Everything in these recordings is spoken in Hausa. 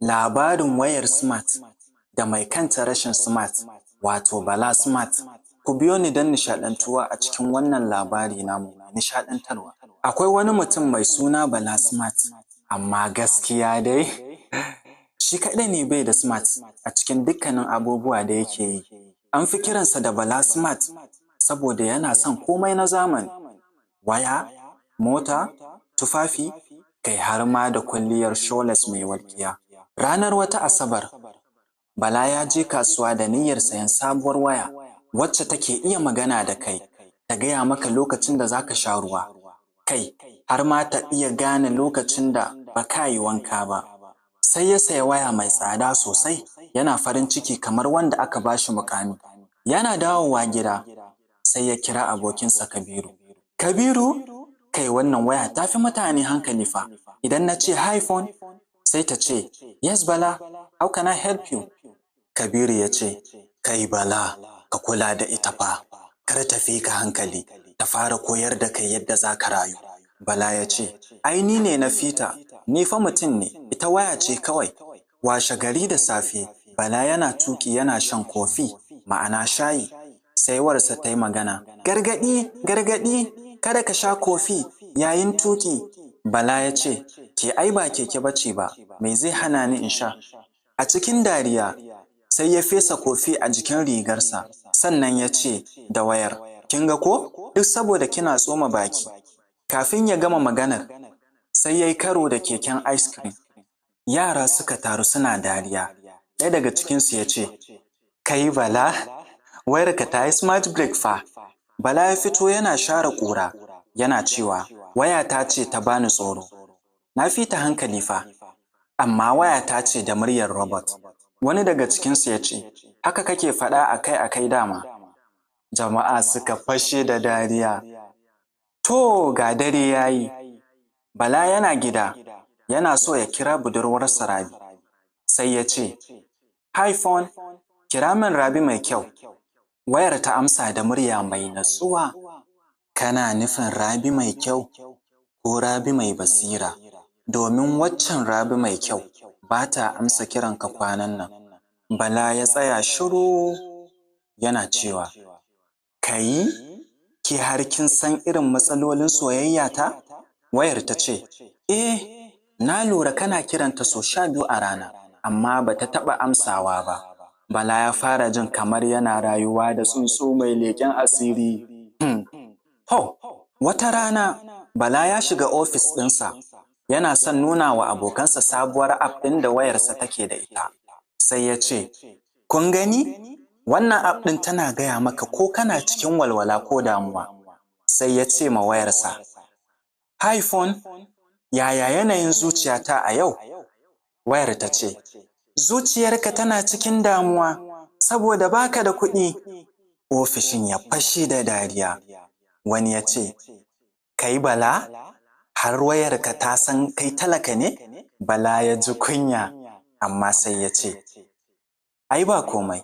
labarin wayar smart da mai kanta rashin smart, wato Bala Smart. Ku biyo ni don nishaɗantuwa a cikin wannan labari namu mai nishaɗantarwa. Akwai wani mutum mai suna Bala Smart, amma gaskiya dai shi kaɗai ne bai da smart a cikin dukkanin abubuwa da yake yi. An fi kiransa da Bala Smart saboda yana son komai na zamani, waya, mota, tufafi, kai har ma da kwalliyar Sholes mai walƙiya. Ranar wata Asabar, Bala ya je kasuwa da niyyar sayan sabuwar waya wacce take iya magana da kai, ta gaya maka lokacin da za ka sha ruwa, kai har ma ta iya gane lokacin da ba ka yi wanka ba. Sai ya saya waya mai tsada sosai, yana farin ciki kamar wanda aka ba shi muƙami. Yana dawowa gida, sai ya kira abokinsa Kabiru. Kabiru, kai wannan waya ta fi mutane hankali fa. Idan na ce hi phone, sai ta ce, yes Bala, how can I help you? Kabiru ya ce, kai Bala, ka kula da ita fa, kar ta fi ka hankali, ta fara koyar da kai yadda za ka rayu. Bala ya ce, ai ni ne na fita, ni fa mutum ne, ita waya ce kawai. Washe gari da safe, Bala yana tuki yana shan kofi, ma'ana shayi. Sai warsa ta yi magana, gargaɗi, gargaɗi, kada ka sha kofi yayin tuki. Bala ya ce, ke ai ba keke bace ba, me zai hana ni in sha? A cikin dariya, sai ya fesa kofi a jikin rigarsa, sannan ya ce da wayar, kin ga ko? Duk saboda kina tsoma baki. Kafin ya gama maganar, sai ya yi karo da keken ice cream. Yara suka taru suna dariya. Ɗaya daga cikinsu ya ce, kai Bala, wayarka ta yi smart break fa. Bala ya fito yana share ƙura, yana cewa, wayata ce ta bani tsoro. Na fita hankali fa, amma wayata ce da muryar robot. Wani daga cikinsu ya ce, haka kake faɗa akai-akai dama. Jama'a suka fashe da dariya. To ga dare ya yi. Bala yana gida, yana so ya kira budurwarsa Rabi. Sai ya ce, hi phone, kira min Rabi mai kyau. Wayar ta amsa da murya mai natsuwa. Kana nufin Rabi mai kyau ko Rabi mai basira? Domin waccan Rabi mai kyau ba ta amsa kiranka kwanan nan. Bala ya tsaya shiru yana cewa, kai, ki har kin san irin matsalolin soyayya ta? Wayar ta ce, na lura kana kiranta sau 12 a rana, amma ba ta taɓa amsawa ba. Bala ya fara jin kamar yana rayuwa da tsuntsu mai leƙen asiri. Wata rana, Bala ya shiga ofis ɗinsa, yana son nuna wa abokansa sabuwar app ɗin da wayarsa take da ita. Sai ya ce, kun gani? Wannan app ɗin tana gaya maka ko kana cikin walwala ko damuwa. Sai ya ce ma wayarsa, hi phone, yaya yanayin zuciyata a yau? Wayar ta ce, zuciyarka tana cikin damuwa saboda baka da kuɗi. Ofishin ya fashe da dariya. Wani ya ce, kai Bala, har wayarka ta san kai talaka ne? Bala ya ji kunya, amma sai ya ce, ai ba komai,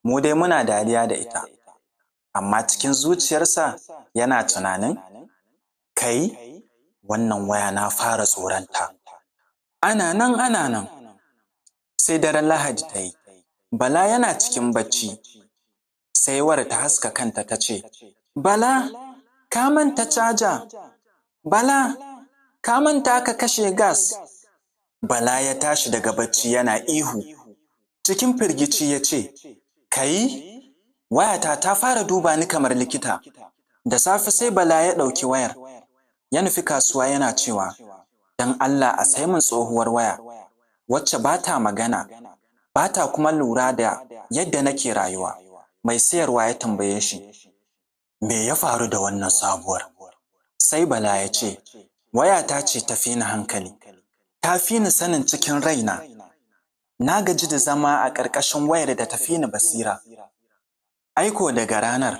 mu dai muna dariya da ita. Amma cikin zuciyarsa yana tunanin, kai, wannan waya na fara tsoronta. Ana nan, sai daren Lahadi ta yi. Bala yana cikin bacci, sai wayar ta haska kanta ta ce, Bala, ka manta caja. Bala, ka manta ka kashe gas. Bala ya tashi daga bacci yana ihu. Cikin firgici ya ce, kai, wayata ta fara duba ni kamar likita. Da safe sai Bala ya ɗauki wayar, ya nufi kasuwa yana cewa, don Allah a sai min tsohuwar waya, wacce ba ta magana, ba ta kuma lura da yadda nake rayuwa. Mai sayarwa ya tambaye shi, me ya faru da wannan sabuwar? Sai Bala ya ce, wayata ce ta fi ni hankali, ta fi ni sanin cikin raina. Na gaji da zama a ƙarƙashin wayar da ta fi ni basira. Aiko daga ranar,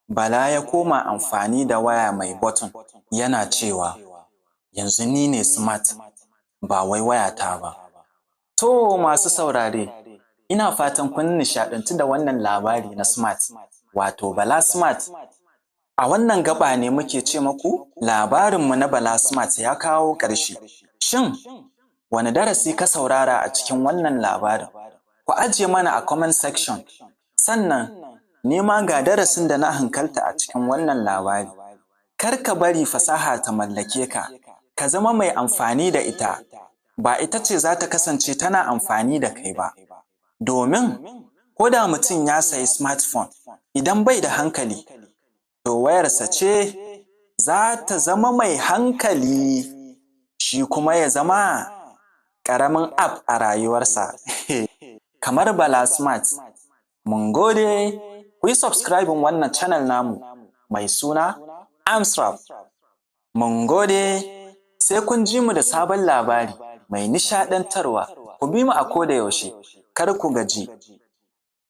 Bala ya koma amfani da waya mai button, yana cewa, yanzu ni ne smart, ba wai wayata ba. To masu saurare, ina fatan kun nishaɗantu da wannan labari na smart, wato Bala Smart. A wannan gaba ne muke ce maku labarinmu na Bala Smart ya kawo ƙarshe. Shin, Wani darasi ka saurara a cikin wannan labarin? Ku ajiye mana a comment section. Sannan, nema ga darasin da na hankalta a cikin wannan labari. Kar ka bari fasaha ta mallake ka, ka zama mai amfani da ita, ba ita ce za ta kasance tana amfani da kai ba. Domin, ko da mutum ya sayi smartphone, idan bai da hankali, to wayarsa ce za ta zama mai hankali, shi kuma ya zama ƙaramin app a rayuwarsa. Kamar Bala Smart. Mun gode, ku yi subscribing wannan channel namu mai suna Amsrap. Mun gode, sai kun ji mu da sabon labari mai nishaɗantarwa. Ku bi mu a koda yaushe, kar ku gaji.